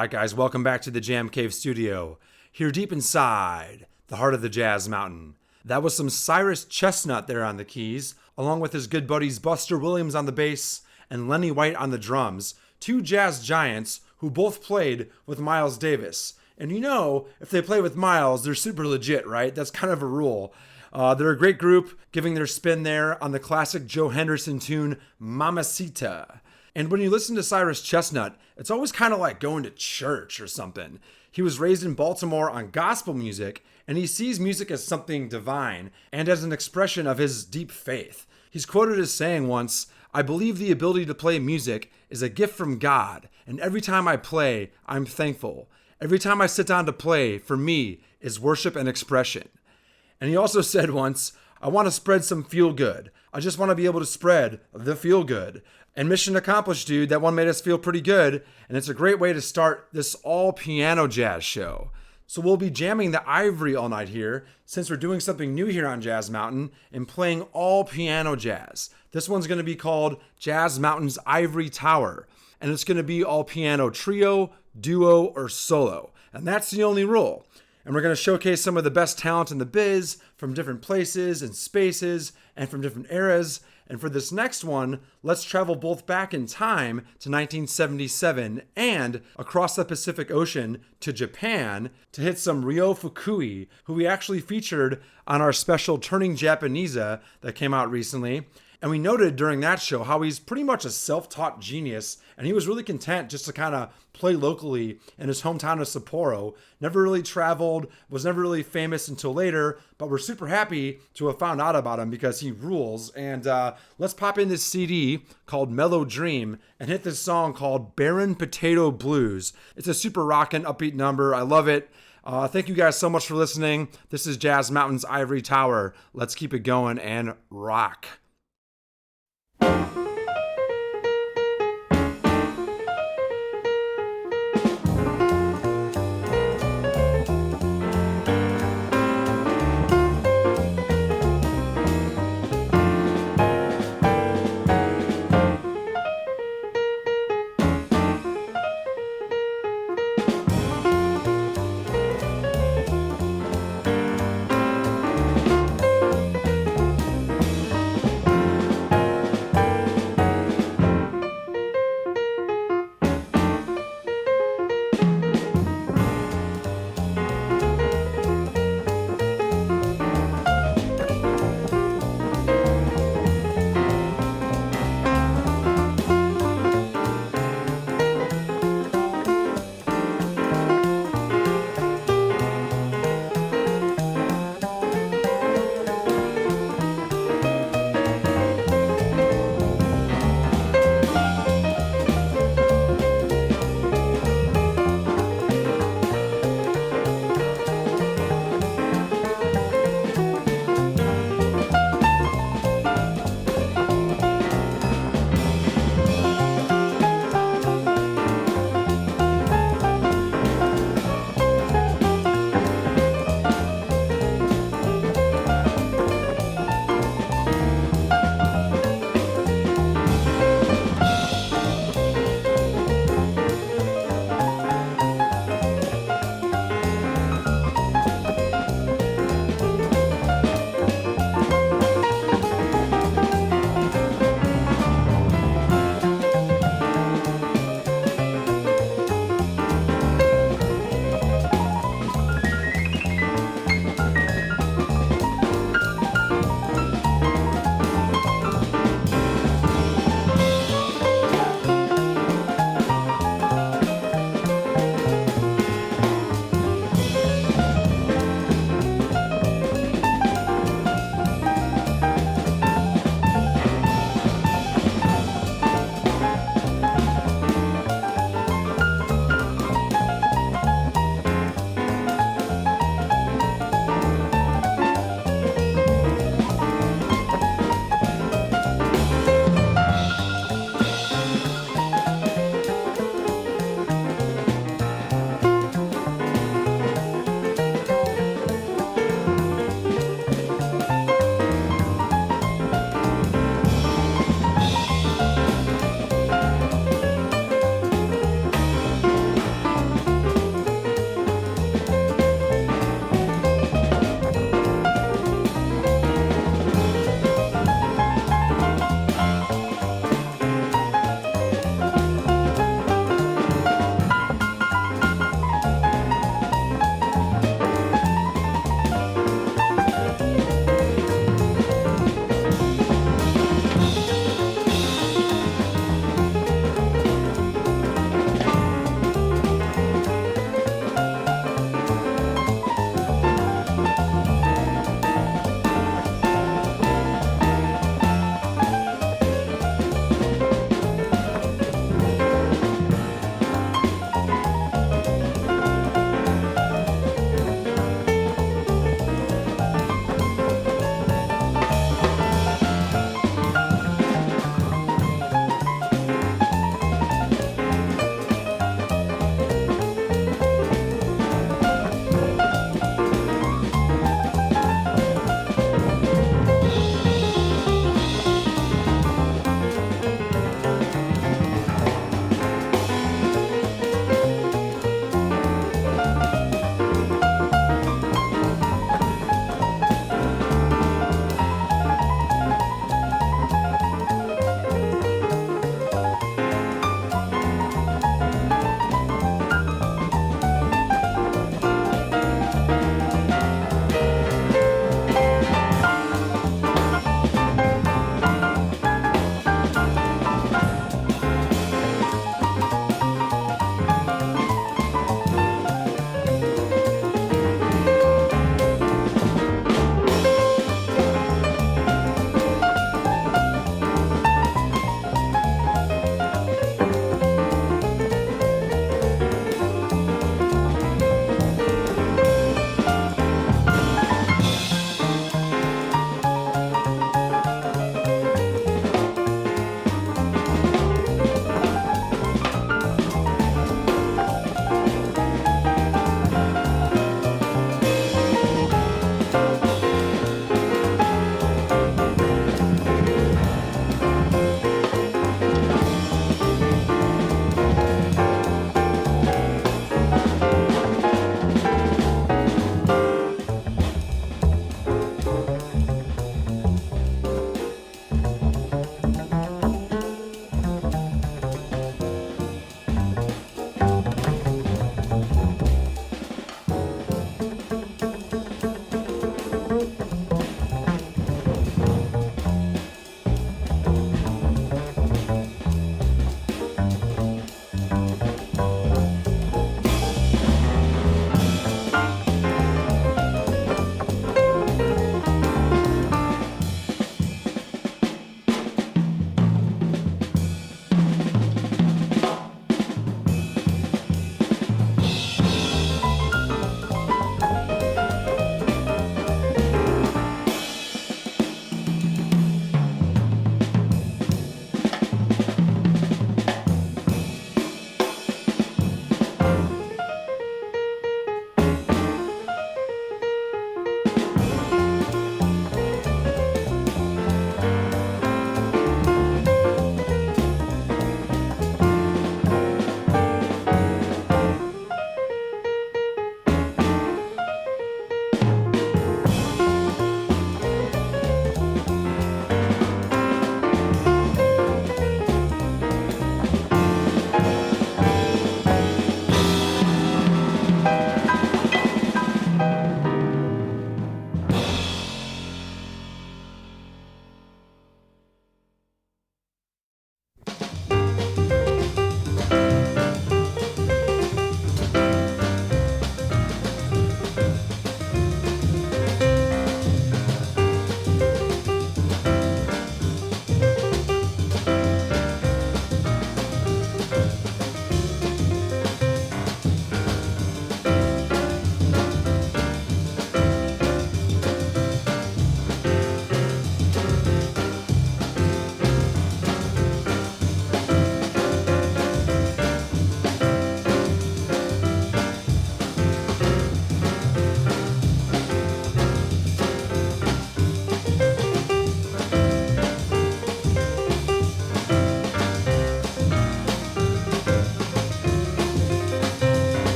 Alright guys, welcome back to the Jam Cave Studio. Here deep inside the heart of the Jazz Mountain. That was some Cyrus Chestnut there on the keys, along with his good buddies Buster Williams on the bass and Lenny White on the drums, two jazz giants who both played with Miles Davis. And you know, if they play with Miles, they're super legit, right? That's kind of a rule. They're a great group, giving their spin there on the classic Joe Henderson tune, Mamacita. And when you listen to Cyrus Chestnut, it's always kind of like going to church or something. He was raised in Baltimore on gospel music, and he sees music as something divine and as an expression of his deep faith. He's quoted as saying once, "I believe the ability to play music is a gift from God, and every time I play, I'm thankful. Every time I sit down to play, for me, is worship and expression." And he also said once, "I want to spread some feel good. I just want to be able to spread the feel good." And mission accomplished, dude. That one made us feel pretty good. And it's a great way to start this all piano jazz show. So we'll be jamming the Ivory all night here, since we're doing something new here on Jazz Mountain and playing all piano jazz. This one's going to be called Jazz Mountain's Ivory Tower. And it's going to be all piano trio, duo, or solo. And that's the only rule. And we're going to showcase some of the best talent in the biz from different places and spaces and from different eras. And for this next one, let's travel both back in time to 1977 and across the Pacific Ocean to Japan to hit some Ryo Fukui, who we actually featured on our special Turning Japanese that came out recently. And we noted during that show how he's pretty much a self-taught genius, and he was really content just to kind of play locally in his hometown of Sapporo. Never really traveled, was never really famous until later, but we're super happy to have found out about him because he rules. And let's pop in this CD called Mellow Dream and hit this song called Barren Potato Blues. It's a super rockin', upbeat number. I love it. Thank you guys so much for listening. This is Jazz Mountain's Ivory Tower. Let's keep it going and rock.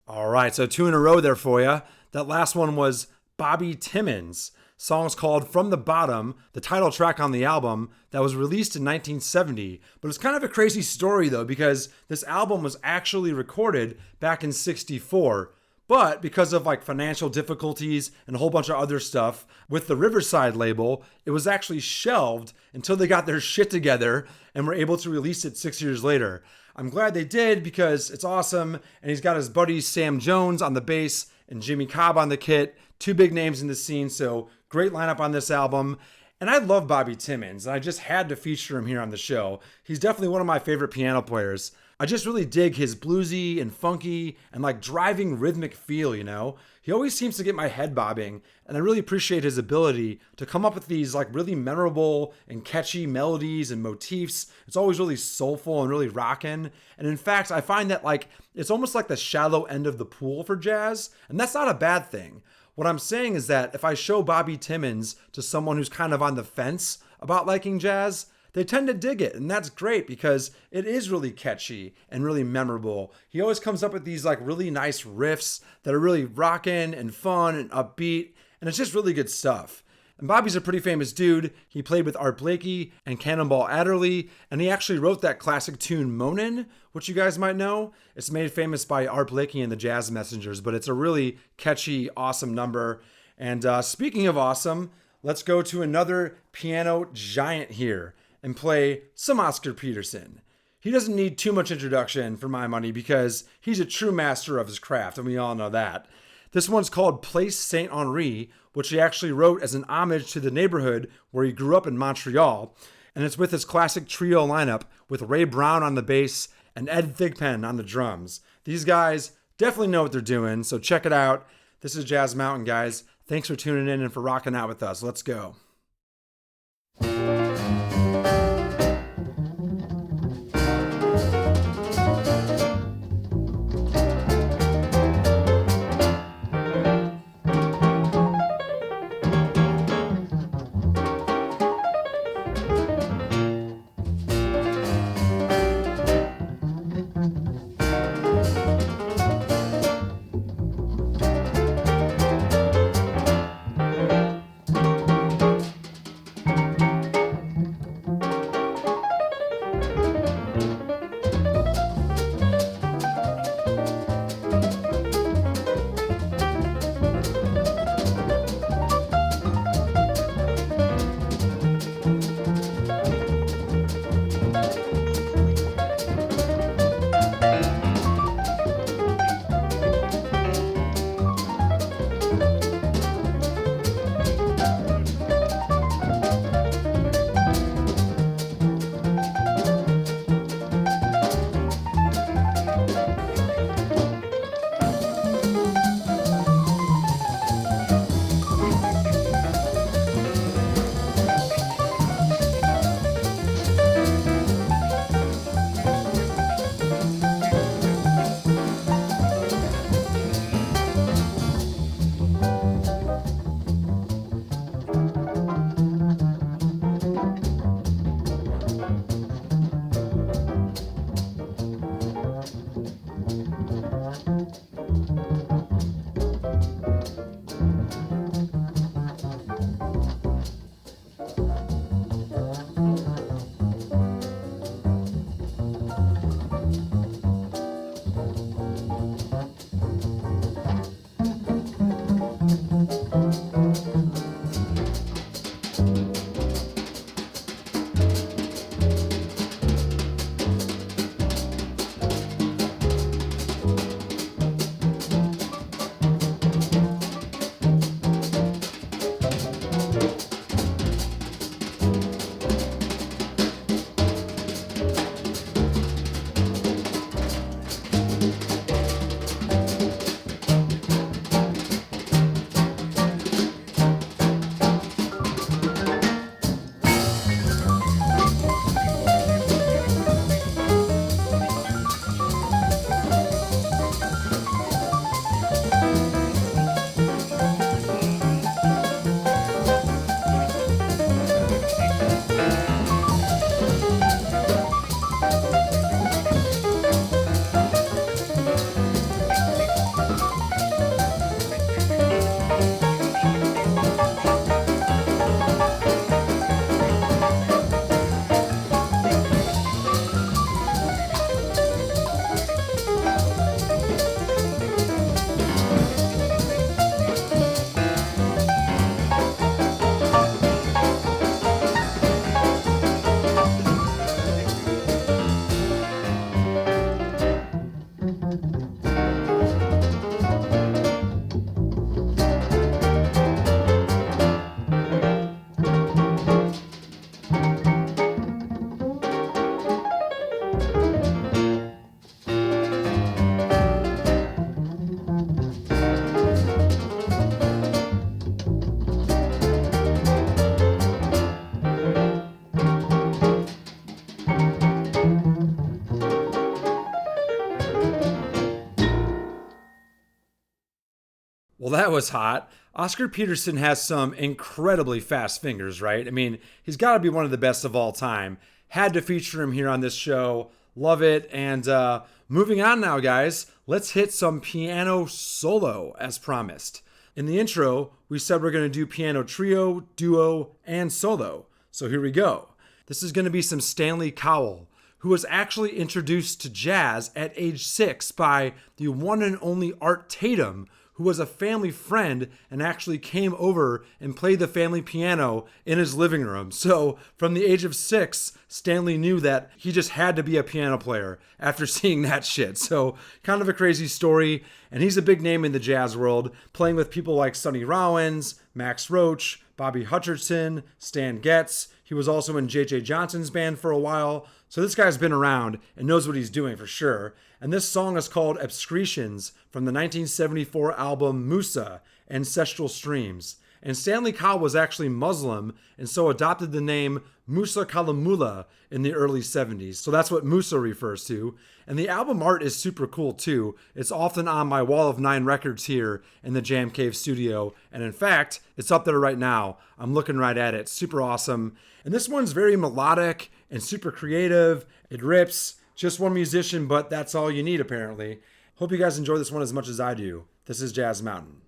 All right, so 2 in a row there for you. That last one was Bobby Timmons. Song's called From the Bottom, the title track on the album that was released in 1970. But it's kind of a crazy story though, because this album was actually recorded back in 64. But because of like financial difficulties and a whole bunch of other stuff with the Riverside label, it was actually shelved until they got their shit together and were able to release it 6 years later. I'm glad they did because it's awesome. And he's got his buddies Sam Jones on the bass and Jimmy Cobb on the kit. 2 big names in the scene, so great lineup on this album. And I love Bobby Timmons, and I just had to feature him here on the show. He's definitely one of my favorite piano players. I just really dig his bluesy and funky and like driving rhythmic feel, you know? He always seems to get my head bobbing, and I really appreciate his ability to come up with these like really memorable and catchy melodies and motifs. It's always really soulful and really rockin'. And in fact, I find that like it's almost like the shallow end of the pool for jazz, and that's not a bad thing. What I'm saying is that if I show Bobby Timmons to someone who's kind of on the fence about liking jazz, they tend to dig it. And that's great because it is really catchy and really memorable. He always comes up with these like really nice riffs that are really rockin' and fun and upbeat. And it's just really good stuff. And Bobby's a pretty famous dude. He played with Art Blakey and Cannonball Adderley, and he actually wrote that classic tune Moanin', which you guys might know. It's made famous by Art Blakey and the Jazz Messengers, but it's a really catchy, awesome number. And speaking of awesome, let's go to another piano giant here and play some Oscar Peterson. He doesn't need too much introduction for my money because he's a true master of his craft, and we all know that. This one's called Place Saint Henri, which he actually wrote as an homage to the neighborhood where he grew up in Montreal. And it's with his classic trio lineup with Ray Brown on the bass and Ed Thigpen on the drums. These guys definitely know what they're doing, so check it out. This is Jazz Mountain, guys. Thanks for tuning in and for rocking out with us. Let's go. Well, that was hot. Oscar Peterson has some incredibly fast fingers, right? I mean, he's got to be one of the best of all time. Had to feature him here on this show. Love it. And moving on now, guys, let's hit some piano solo as promised. In the intro, we said we're going to do piano trio, duo, and solo. So here we go. This is going to be some Stanley Cowell, who was actually introduced to jazz at age 6 by the one and only Art Tatum, who was a family friend and actually came over and played the family piano in his living room. So from the age of 6, Stanley knew that he just had to be a piano player after seeing that shit. So kind of a crazy story. And he's a big name in the jazz world, playing with people like Sonny Rollins, Max Roach, Bobby Hutcherson, Stan Getz. He was also in J.J. Johnson's band for a while. So this guy's been around and knows what he's doing for sure. And this song is called Excretions from the 1974 album Musa, Ancestral Streams. And Stanley Cowell was actually Muslim and so adopted the name Musa Kalamula in the early 70s. So that's what Musa refers to. And the album art is super cool too. It's often on my wall of 9 records here in the Jam Cave studio. And in fact, it's up there right now. I'm looking right at it. Super awesome. And this one's very melodic and super creative. It rips. Just one musician, but that's all you need apparently. Hope you guys enjoy this one as much as I do. This is Jazz Mountain.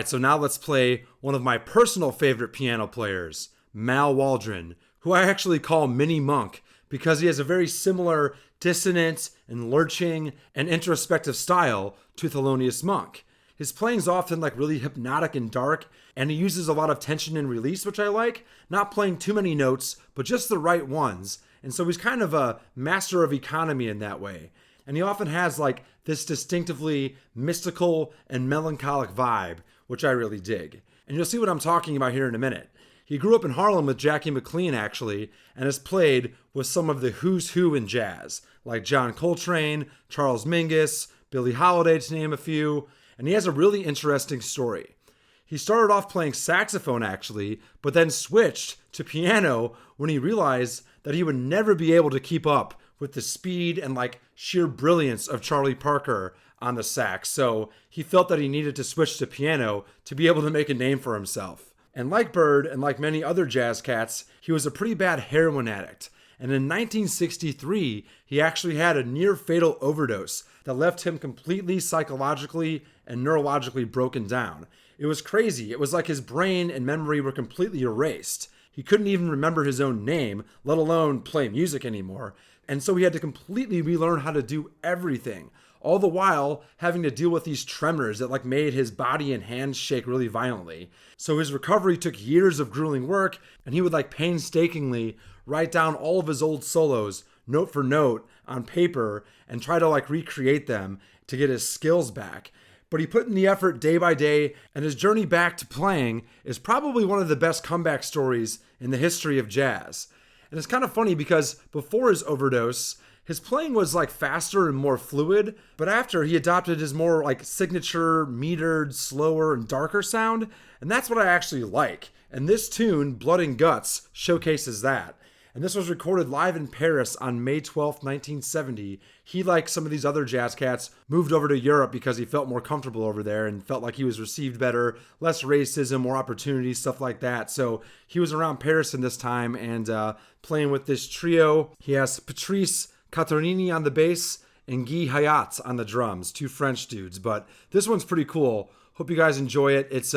right, so now let's play one of my personal favorite piano players, Mal Waldron, who I actually call Mini Monk because he has a very similar dissonant and lurching and introspective style to Thelonious Monk. His playing's often like really hypnotic and dark, and he uses a lot of tension and release, which I like, not playing too many notes, but just the right ones. And so he's kind of a master of economy in that way. And he often has like this distinctively mystical and melancholic vibe, which I really dig. And you'll see what I'm talking about here in a minute. He grew up in Harlem with Jackie McLean, actually, and has played with some of the who's who in jazz, like John Coltrane, Charles Mingus, Billie Holiday, to name a few. And he has a really interesting story. He started off playing saxophone, actually, but then switched to piano when he realized that he would never be able to keep up with the speed and like sheer brilliance of Charlie Parker on the sax. So he felt that he needed to switch to piano to be able to make a name for himself. And like Bird, and like many other jazz cats, he was a pretty bad heroin addict. And in 1963, he actually had a near-fatal overdose that left him completely psychologically and neurologically broken down. It was crazy. It was like his brain and memory were completely erased. He couldn't even remember his own name, let alone play music anymore. And so he had to completely relearn how to do everything, all the while having to deal with these tremors that like made his body and hands shake really violently. So his recovery took years of grueling work, and he would like painstakingly write down all of his old solos, note for note, on paper, and try to like recreate them to get his skills back. But he put in the effort day by day, and his journey back to playing is probably one of the best comeback stories in the history of jazz. And it's kind of funny because before his overdose, his playing was like faster and more fluid, but after he adopted his more like signature, metered, slower, and darker sound, and that's what I actually like. And this tune, Blood and Guts, showcases that. And this was recorded live in Paris on May 12th, 1970. He, like some of these other jazz cats, moved over to Europe because he felt more comfortable over there and felt like he was received better, less racism, more opportunities, stuff like that. So he was around Paris in this time and playing with this trio. He has Patrice Catronini on the bass and Guy Hayat on the drums, two French dudes. But this one's pretty cool. Hope you guys enjoy it. It's,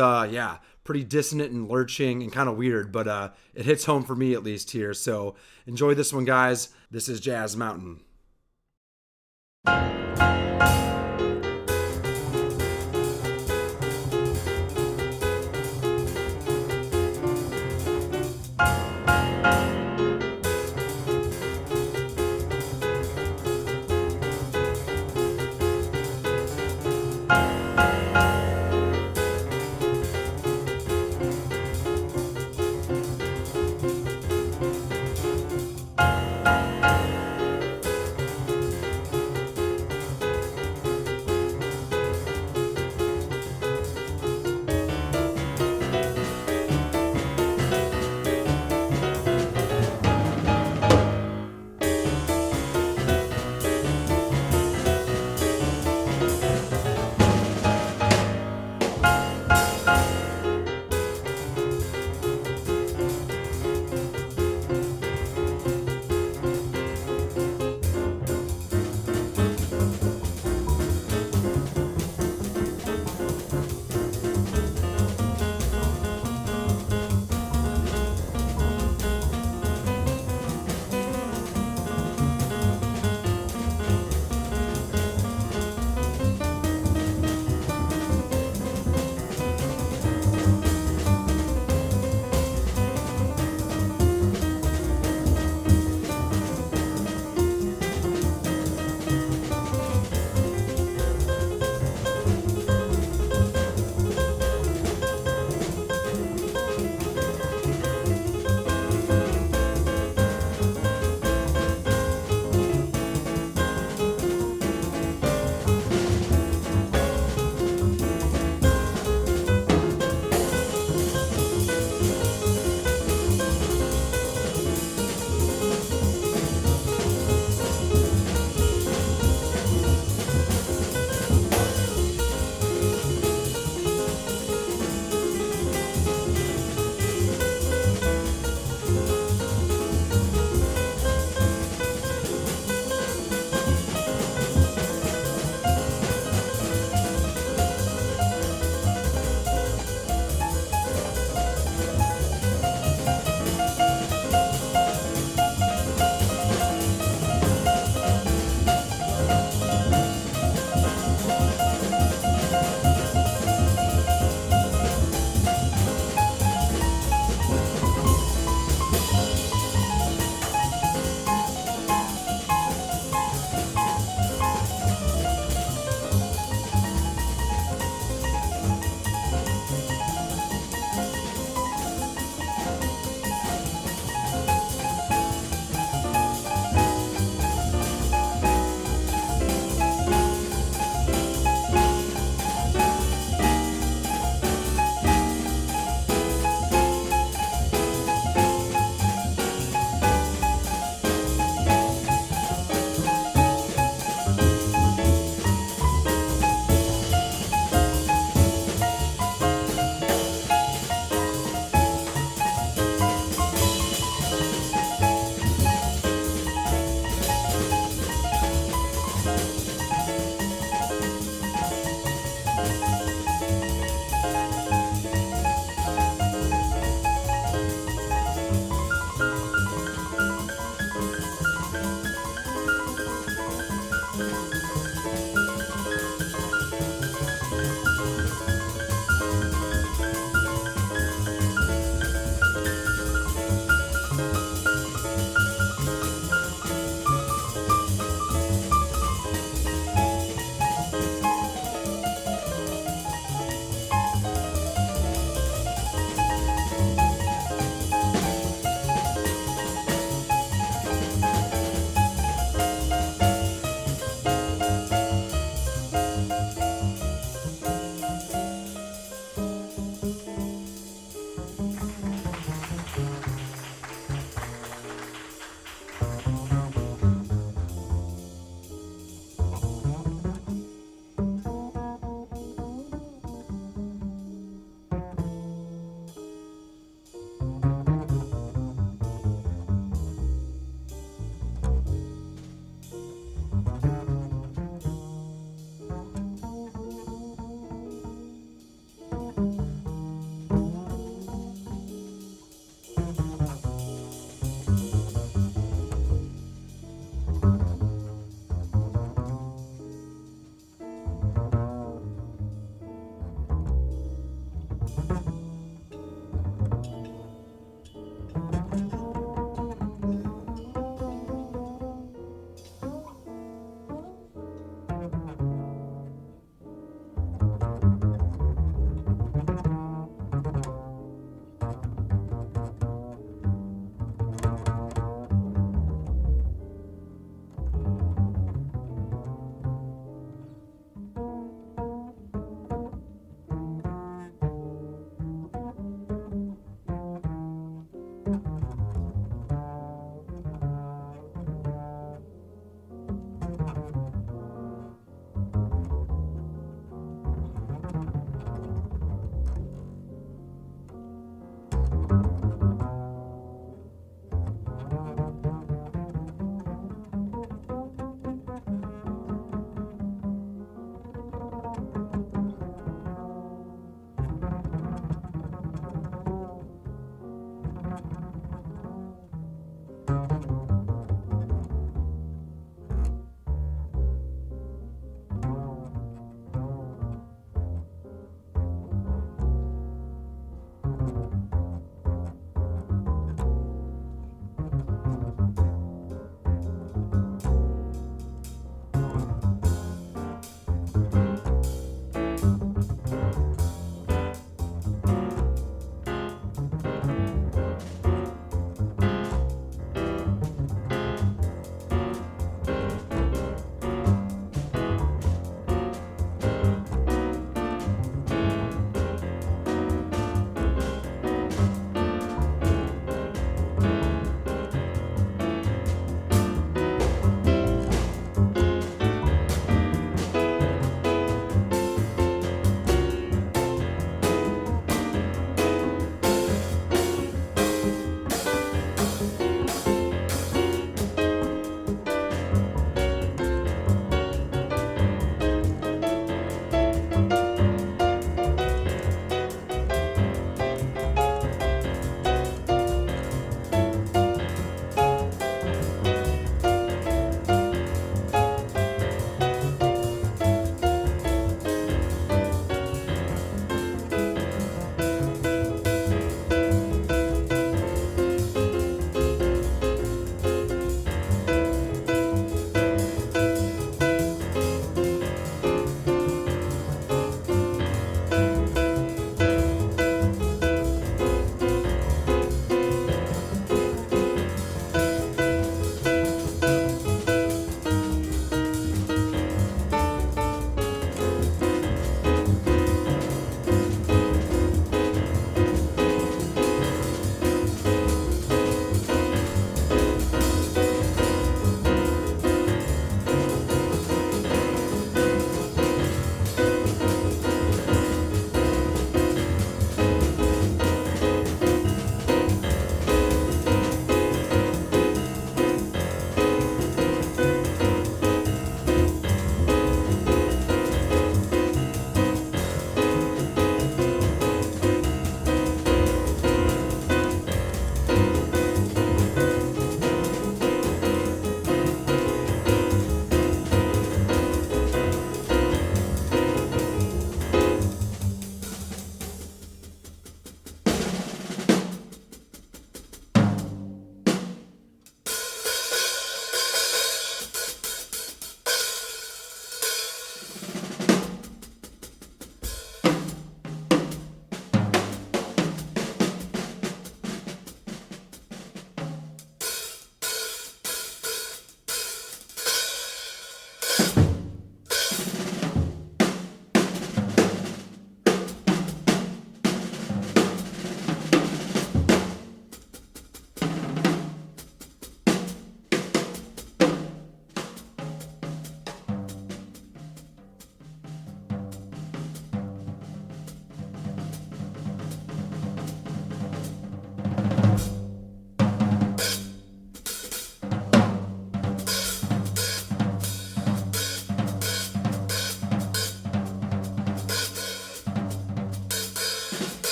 pretty dissonant and lurching and kind of weird, but it hits home for me at least here. So enjoy this one, guys. This is Jazz Mountain.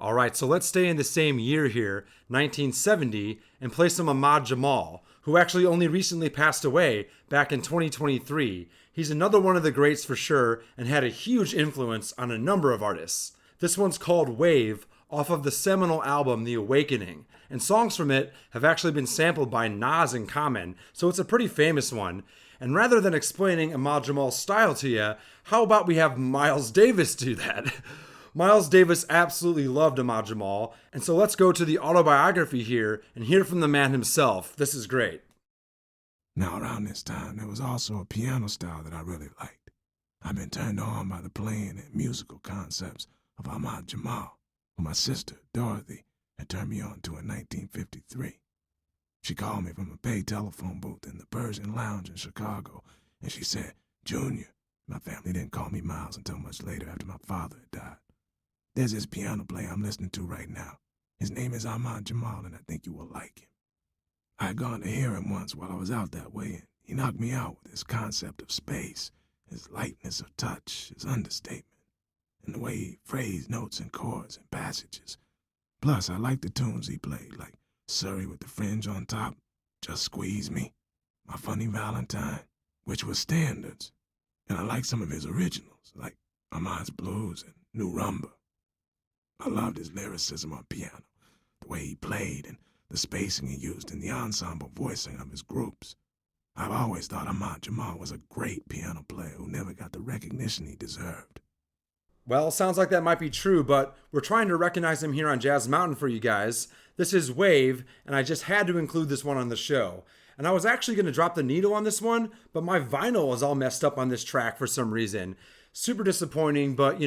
All right, so let's stay in the same year here, 1970, and play some Ahmad Jamal, who actually only recently passed away back in 2023. He's another one of the greats for sure and had a huge influence on a number of artists. This one's called Wave, off of the seminal album The Awakening, and songs from it have actually been sampled by Nas and Common, so it's a pretty famous one. And rather than explaining Ahmad Jamal's style to you, how about we have Miles Davis do that? Miles Davis absolutely loved Ahmad Jamal, and so let's go to the autobiography here and hear from the man himself. This is great. Now, around this time, there was also a piano style that I really liked. I've been turned on by the playing and musical concepts of Ahmad Jamal, who my sister, Dorothy, had turned me on to in 1953. She called me from a paid telephone booth in the Persian Lounge in Chicago, and she said, "Junior," my family didn't call me Miles until much later after my father had died, "there's this piano player I'm listening to right now. His name is Ahmad Jamal, and I think you will like him." I had gone to hear him once while I was out that way, and he knocked me out with his concept of space, his lightness of touch, his understatement, and the way he phrased notes and chords and passages. Plus, I liked the tunes he played, like Surrey with the Fringe on Top, Just Squeeze Me, My Funny Valentine, which were standards. And I liked some of his originals, like Ahmad's Blues and New Rumba. I loved his lyricism on piano, the way he played, and the spacing he used in the ensemble voicing of his groups. I've always thought Ahmad Jamal was a great piano player who never got the recognition he deserved. Well, sounds like that might be true, but we're trying to recognize him here on Jazz Mountain for you guys. This is Wave, and I just had to include this one on the show. And I was actually going to drop the needle on this one, but my vinyl is all messed up on this track for some reason. Super disappointing, but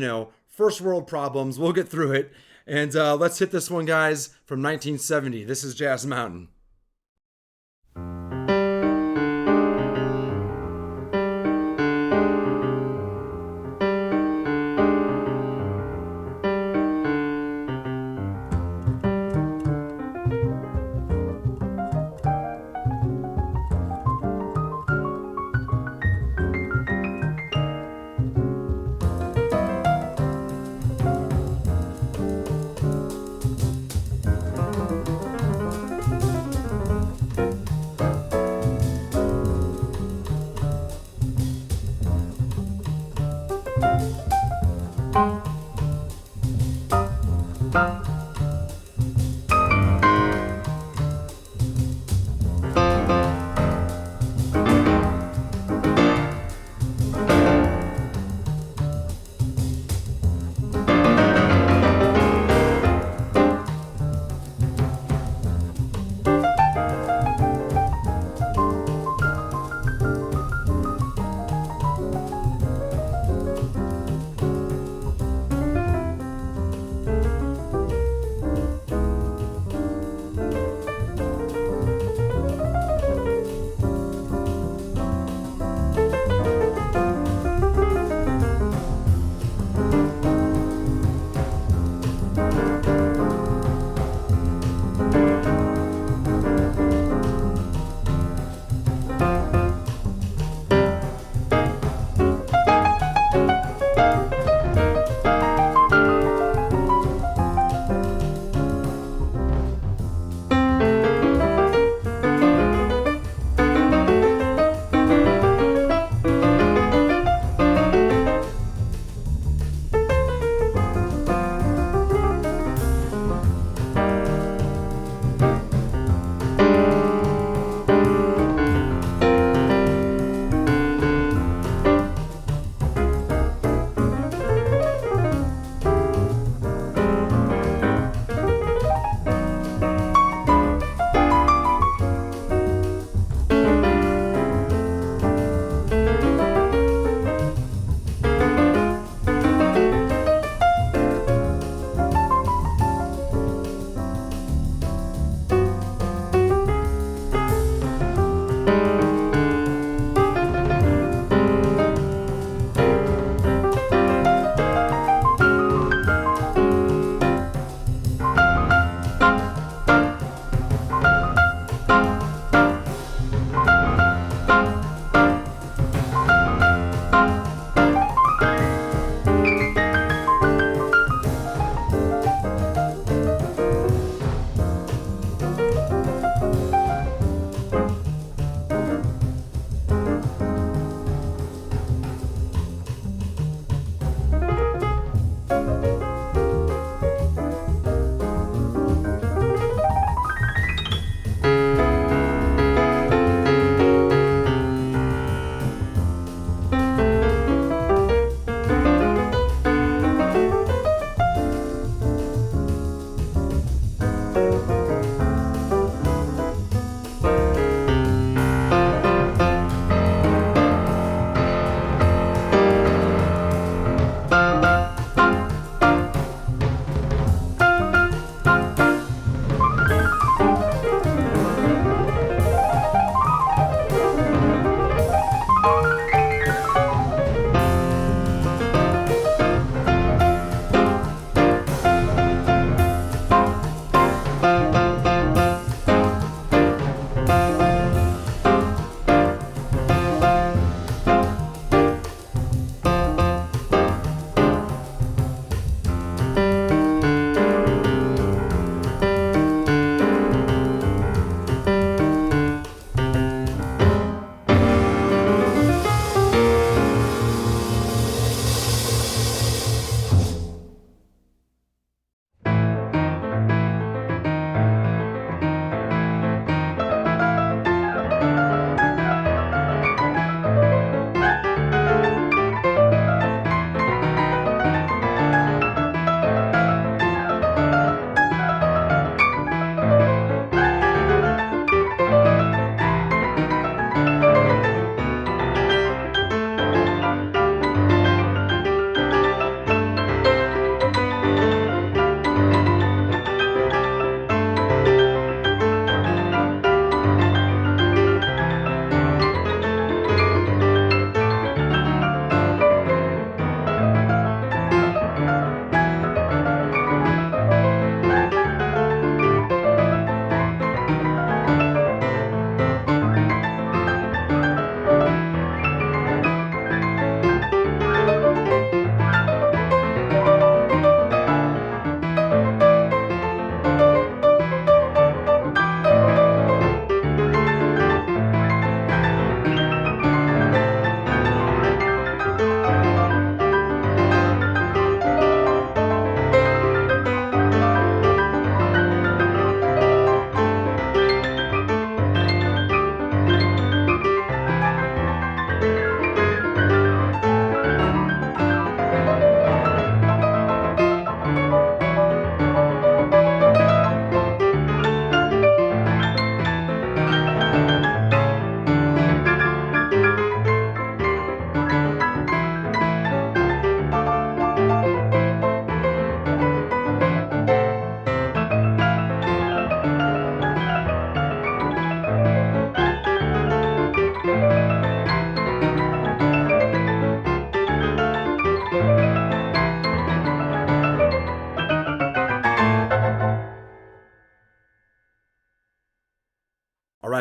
first world problems. We'll get through it. And let's hit this one, guys, from 1970. This is Jazz Mountain.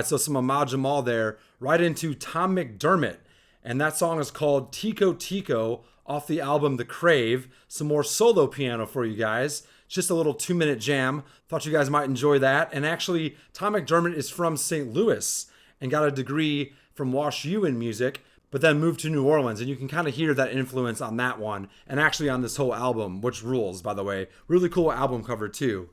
right, so some Ahmad Jamal there, right into Tom McDermott. And that song is called Tico Tico off the album The Crave. Some more solo piano for you guys. Just a little 2-minute jam. Thought you guys might enjoy that. And actually, Tom McDermott is from St. Louis and got a degree from Wash U in music, but then moved to New Orleans. And you can kind of hear that influence on that one and actually on this whole album, which rules, by the way. Really cool album cover, too.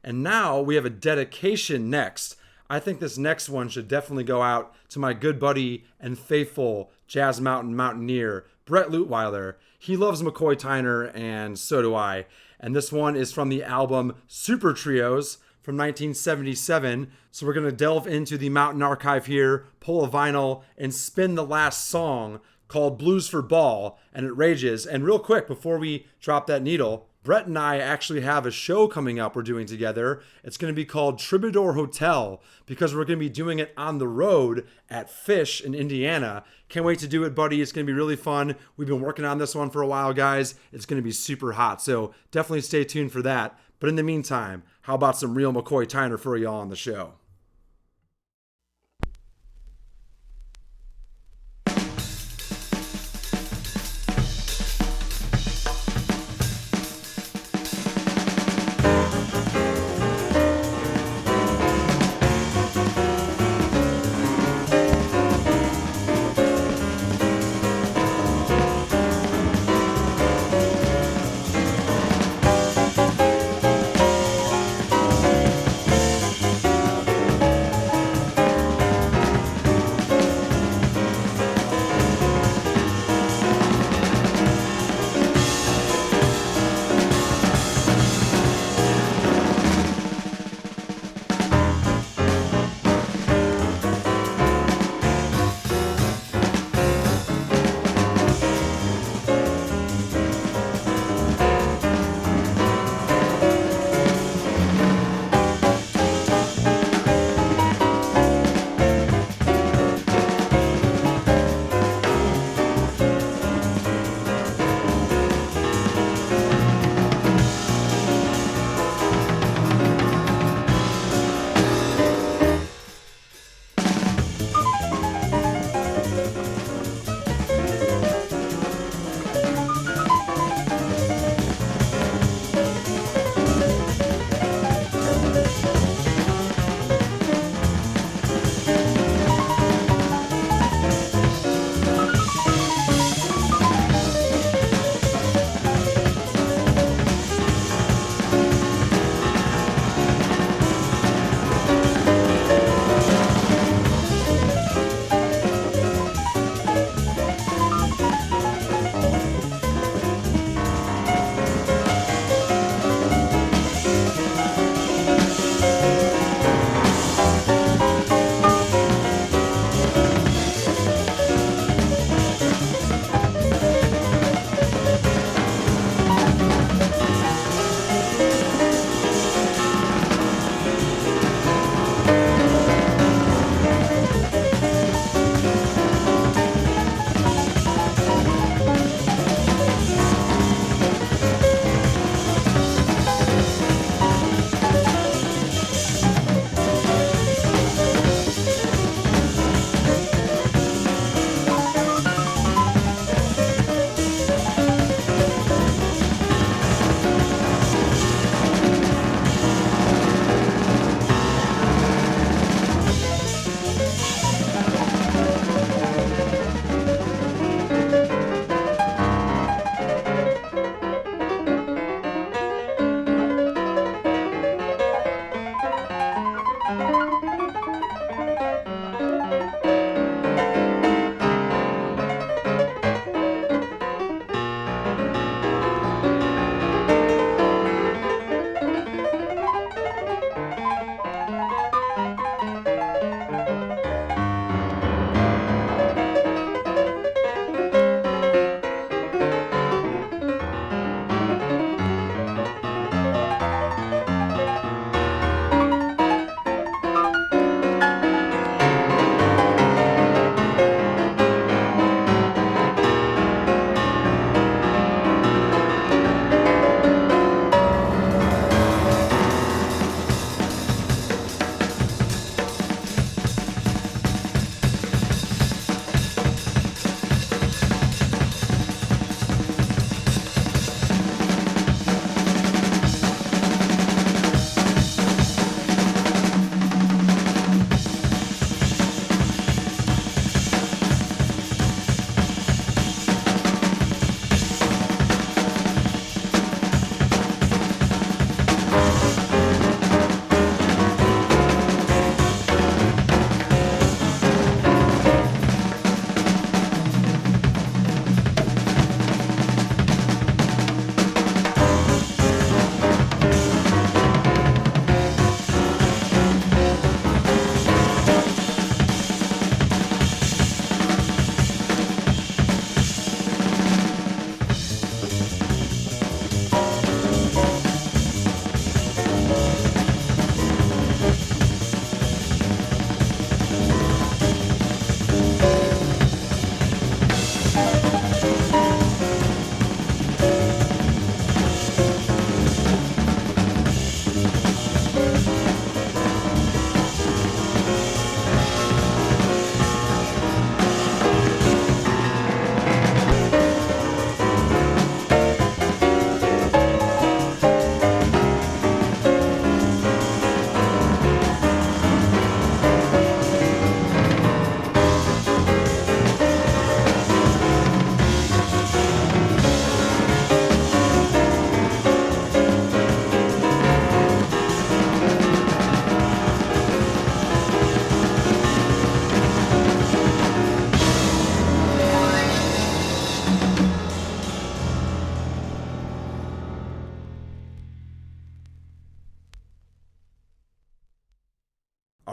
And now we have a dedication next. I think this next one should definitely go out to my good buddy and faithful Jazz Mountain mountaineer, Brett Lutweiler. He loves McCoy Tyner, and so do I. And this one is from the album Super Trios from 1977. So we're going to delve into the Mountain Archive here, pull a vinyl, and spin the last song called Blues for Ball, and it rages. And real quick, before we drop that needle, Brett and I actually have a show coming up we're doing together. It's going to be called Troubadour Hotel because we're going to be doing it on the road at Fish in Indiana. Can't wait to do it, buddy. It's going to be really fun. We've been working on this one for a while, guys. It's going to be super hot, so definitely stay tuned for that. But in the meantime, how about some real McCoy Tyner for y'all on the show?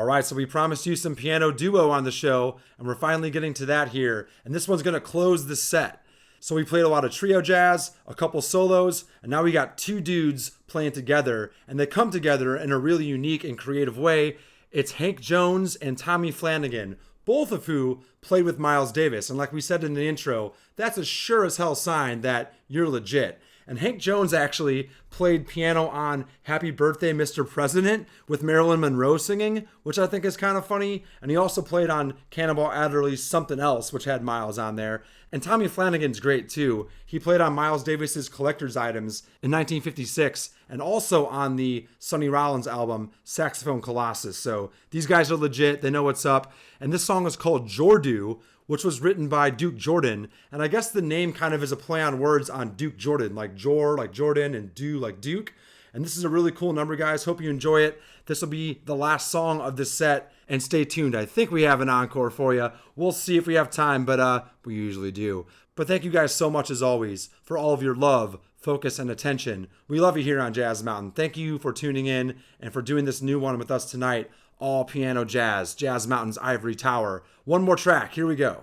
All right, so we promised you some piano duo on the show, and we're finally getting to that here. And this one's going to close the set. So we played a lot of trio jazz, a couple solos, and now we got two dudes playing together, and they come together in a really unique and creative way. It's Hank Jones and Tommy Flanagan, both of who played with Miles Davis. And like we said in the intro, that's a sure as hell sign that you're legit. And Hank Jones actually played piano on Happy Birthday, Mr. President with Marilyn Monroe singing, which I think is kind of funny. And he also played on Cannonball Adderley's Something Else, which had Miles on there. And Tommy Flanagan's great too. He played on Miles Davis's Collector's Items in 1956 and also on the Sonny Rollins album, Saxophone Colossus. So these guys are legit. They know what's up. And this song is called Jordu, which was written by Duke Jordan. And I guess the name kind of is a play on words on Duke Jordan, like Jor, like Jordan, and Do, like Duke. And this is a really cool number, guys. Hope you enjoy it. This will be the last song of this set. And stay tuned. I think we have an encore for you. We'll see if we have time, but we usually do. But thank you guys so much, as always, for all of your love, focus, and attention. We love you here on Jazz Mountain. Thank you for tuning in and for doing this new one with us tonight. All piano jazz, Jazz Mountain's Ivory Tower. One more track. Here we go.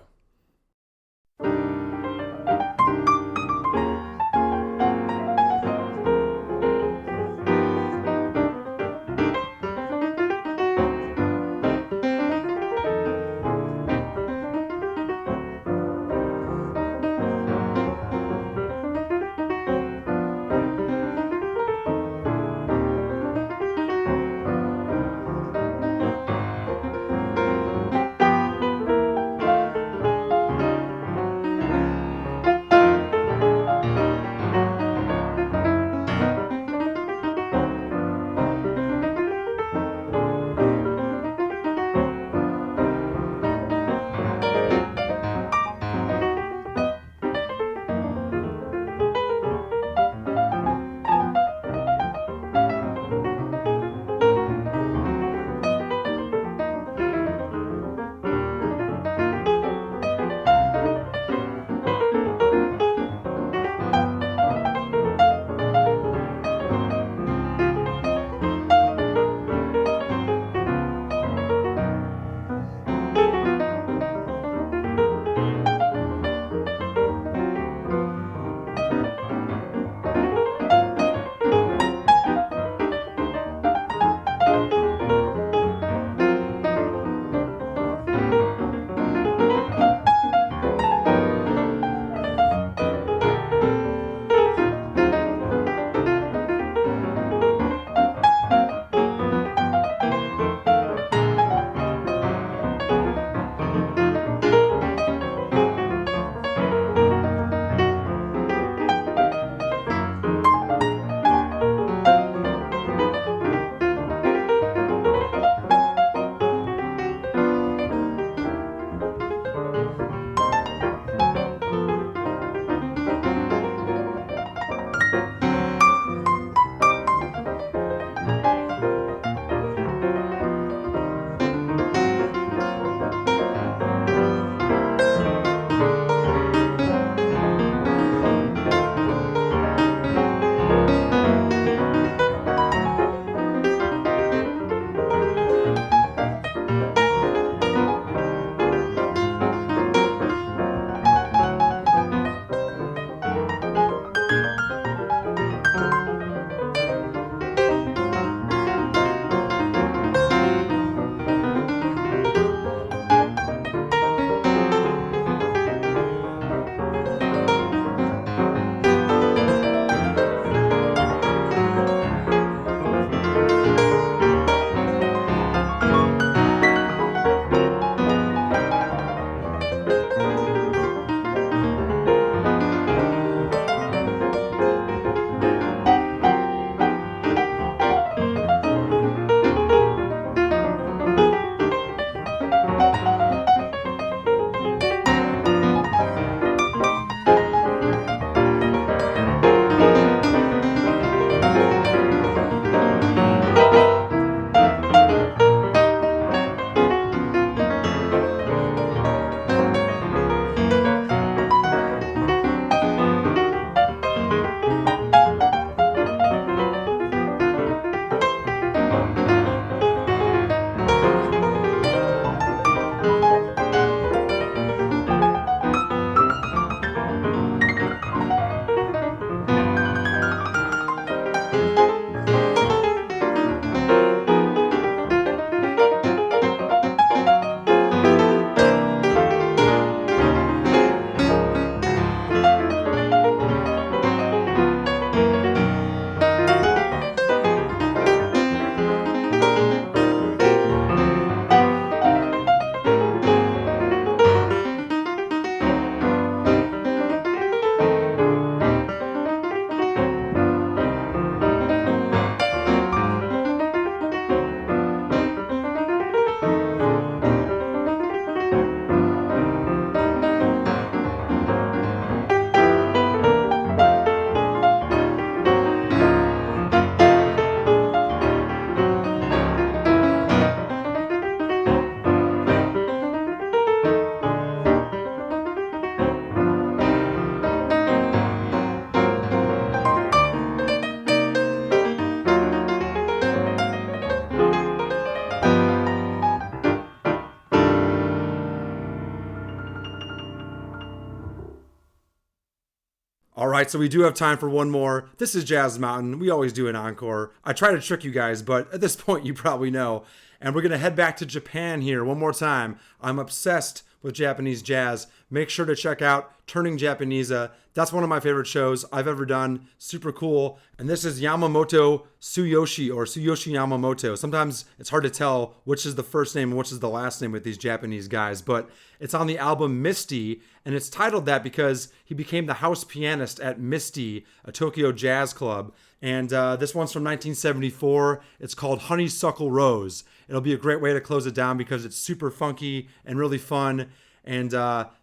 All right, so we do have time for one more. This is Jazz Mountain. We always do an encore. I try to trick you guys, but at this point, you probably know. And we're going to head back to Japan here one more time. I'm obsessed with Japanese jazz. Make sure to check out Turning Japanese. That's one of my favorite shows I've ever done. Super cool. And this is Yamamoto Tsuyoshi, or Tsuyoshi Yamamoto. Sometimes it's hard to tell which is the first name and which is the last name with these Japanese guys, but it's on the album Misty, and it's titled that because he became the house pianist at Misty, a Tokyo jazz club. And this one's from 1974. It's called Honeysuckle Rose. It'll be a great way to close it down because it's super funky and really fun. And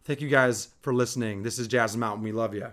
thank you guys for listening. This is Jazz Mountain. We love you.